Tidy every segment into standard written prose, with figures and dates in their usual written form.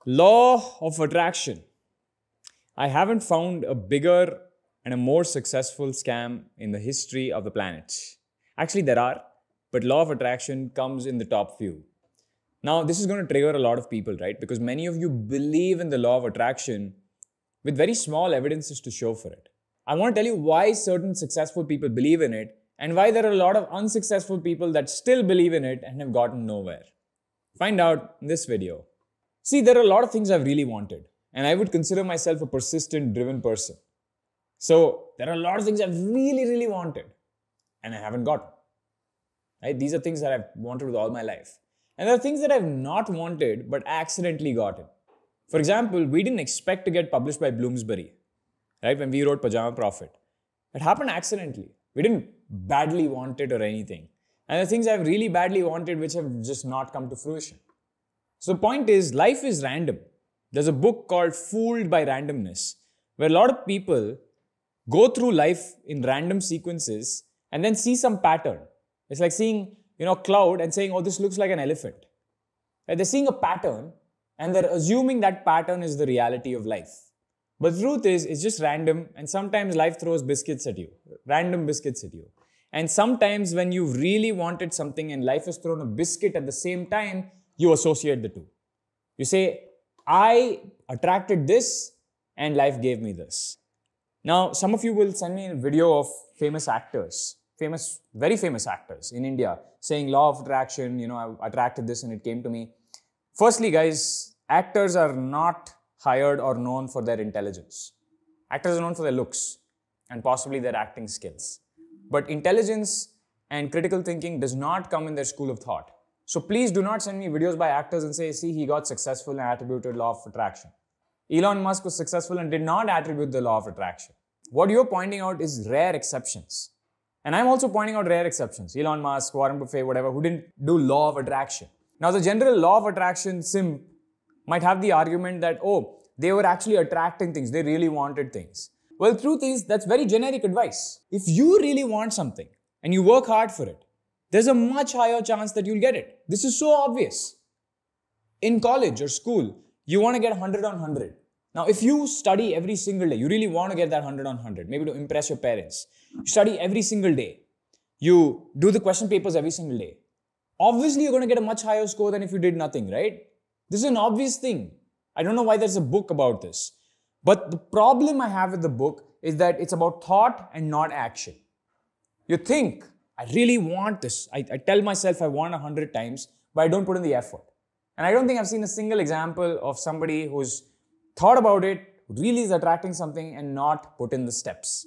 Law of attraction. I haven't found a bigger and a more successful scam in the history of the planet. Actually, there are, but law of attraction comes in the top few. Now, this is going to trigger a lot of people, right? Because many of you believe in the law of attraction with very small evidences to show for it. I want to tell you why certain successful people believe in it and why there are a lot of unsuccessful people that still believe in it and have gotten nowhere. Find out in this video. See, there are a lot of things I've really wanted, and I would consider myself a persistent, driven person. So there are a lot of things I've really wanted, and I haven't gotten. Right? These are things that I've wanted with all my life. And there are things that I've not wanted, but accidentally gotten. For example, we didn't expect to get published by Bloomsbury, right? When we wrote Pajama Profit. It happened accidentally. We didn't badly want it or anything. And the things I've really badly wanted, which have just not come to fruition. So the point is, life is random. There's a book called Fooled by Randomness, where a lot of people go through life in random sequences and then see some pattern. It's like seeing, a cloud and saying, oh, this looks like an elephant. Right? They're seeing a pattern and they're assuming that pattern is the reality of life. But the truth is, it's just random, and sometimes life throws biscuits at you, random biscuits at you. And sometimes when you really wanted something and life has thrown a biscuit at the same time, you associate the two. You say, I attracted this and life gave me this. Now, some of you will send me a video of famous actors, very famous actors in India saying law of attraction, I attracted this and it came to me. Firstly, guys, actors are not hired or known for their intelligence. Actors are known for their looks and possibly their acting skills. But intelligence and critical thinking does not come in their school of thought. So please do not send me videos by actors and say, see, he got successful and attributed law of attraction. Elon Musk was successful and did not attribute the law of attraction. What you're pointing out is rare exceptions. And I'm also pointing out rare exceptions. Elon Musk, Warren Buffett, whatever, who didn't do law of attraction. Now, the general law of attraction simp might have the argument that, oh, they were actually attracting things. They really wanted things. Well, the truth is, that's very generic advice. If you really want something and you work hard for it, there's a much higher chance that you'll get it. This is so obvious. In college or school, you want to get 100 on 100. Now, if you study every single day, you really want to get that 100 on 100, maybe to impress your parents. You study every single day. You do the question papers every single day. Obviously, you're going to get a much higher score than if you did nothing, right? This is an obvious thing. I don't know why there's a book about this. But the problem I have with the book is that it's about thought and not action. You think, I really want this. I tell myself I want 100 times, but I don't put in the effort. And I don't think I've seen a single example of somebody who's thought about it, really is attracting something and not put in the steps.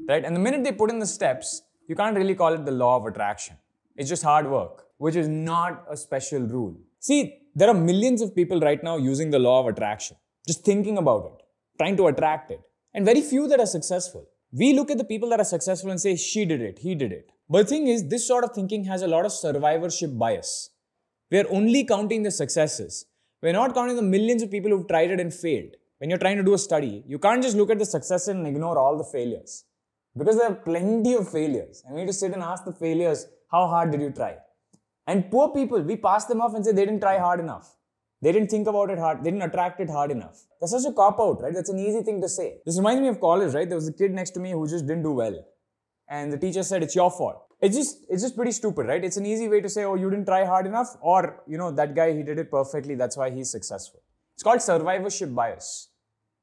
Right? And the minute they put in the steps, you can't really call it the law of attraction. It's just hard work, which is not a special rule. See, there are millions of people right now using the law of attraction, just thinking about it, trying to attract it, and very few that are successful. We look at the people that are successful and say, she did it, he did it. But the thing is, this sort of thinking has a lot of survivorship bias. We are only counting the successes. We're not counting the millions of people who've tried it and failed. When you're trying to do a study, you can't just look at the successes and ignore all the failures. Because there are plenty of failures. And we need to sit and ask the failures, how hard did you try? And poor people, we pass them off and say they didn't try hard enough. They didn't think about it hard. They didn't attract it hard enough. That's such a cop-out, right? That's an easy thing to say. This reminds me of college, right? There was a kid next to me who just didn't do well. And the teacher said, it's your fault. It's just pretty stupid, right? It's an easy way to say, oh, you didn't try hard enough. Or, that guy, he did it perfectly. That's why he's successful. It's called survivorship bias.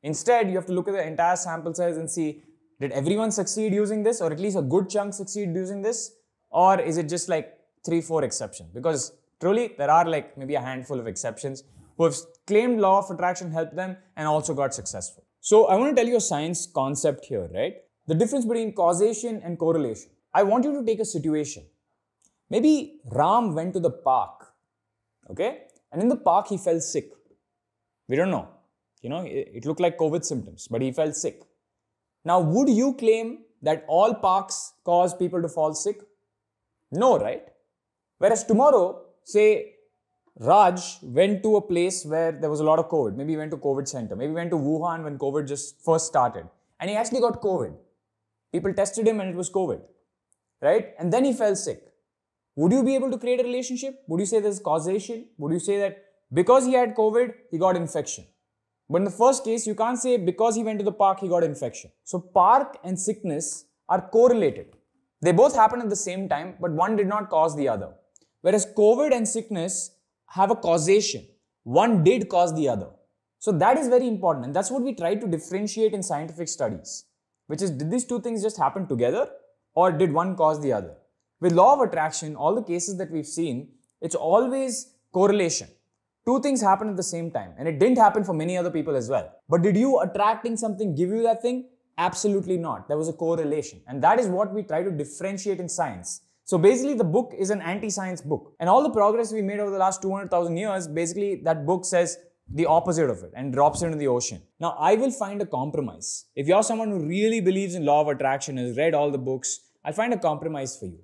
Instead, you have to look at the entire sample size and see, did everyone succeed using this? Or at least a good chunk succeed using this? Or is it just like 3-4 exceptions? Because truly, there are like maybe a handful of exceptions who have claimed law of attraction helped them and also got successful. So I want to tell you a science concept here, right? The difference between causation and correlation. I want you to take a situation. Maybe Ram went to the park, okay? And in the park, he fell sick. We don't know. It looked like COVID symptoms, but he fell sick. Now, would you claim that all parks cause people to fall sick? No, right? Whereas tomorrow, say, Raj went to a place where there was a lot of COVID. Maybe he went to COVID center. Maybe he went to Wuhan when COVID just first started. And he actually got COVID. People tested him and it was COVID. Right? And then he fell sick. Would you be able to create a relationship? Would you say there's causation? Would you say that Because he had COVID, he got infection. But in the first case, you can't say because he went to the park, he got infection. So park and sickness are correlated. They both happen at the same time, but one did not cause the other. Whereas COVID and sickness have a causation. One did cause the other. So that is very important, and that's what we try to differentiate in scientific studies, which is, did these two things just happen together or did one cause the other? With law of attraction, all the cases that we've seen, it's always correlation. Two things happen at the same time, and it didn't happen for many other people as well. But did you attracting something give you that thing? Absolutely not. There was a correlation, and that is what we try to differentiate in science. So basically the book is an anti-science book, and all the progress we made over the last 200,000 years, basically that book says the opposite of it and drops it into the ocean. Now I will find a compromise. If you're someone who really believes in law of attraction, has read all the books, I'll find a compromise for you.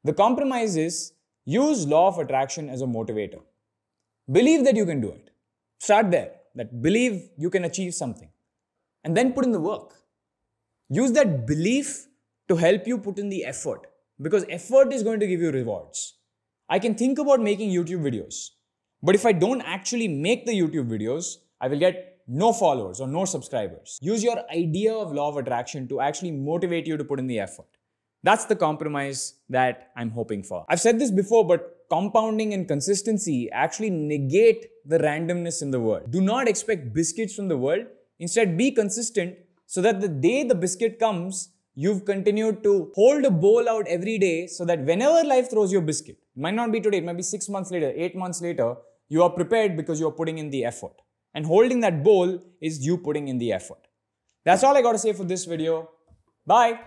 The compromise is use law of attraction as a motivator. Believe that you can do it. Start there. That believe you can achieve something. And then put in the work. Use that belief to help you put in the effort. Because effort is going to give you rewards. I can think about making YouTube videos. But if I don't actually make the YouTube videos, I will get no followers or no subscribers. Use your idea of law of attraction to actually motivate you to put in the effort. That's the compromise that I'm hoping for. I've said this before, but compounding and consistency actually negate the randomness in the world. Do not expect biscuits from the world. Instead, be consistent so that the day the biscuit comes, you've continued to hold a bowl out every day so that whenever life throws you a biscuit, it might not be today, it might be 6 months later, 8 months later, you are prepared because you are putting in the effort. And holding that bowl is you putting in the effort. That's all I got to say for this video. Bye.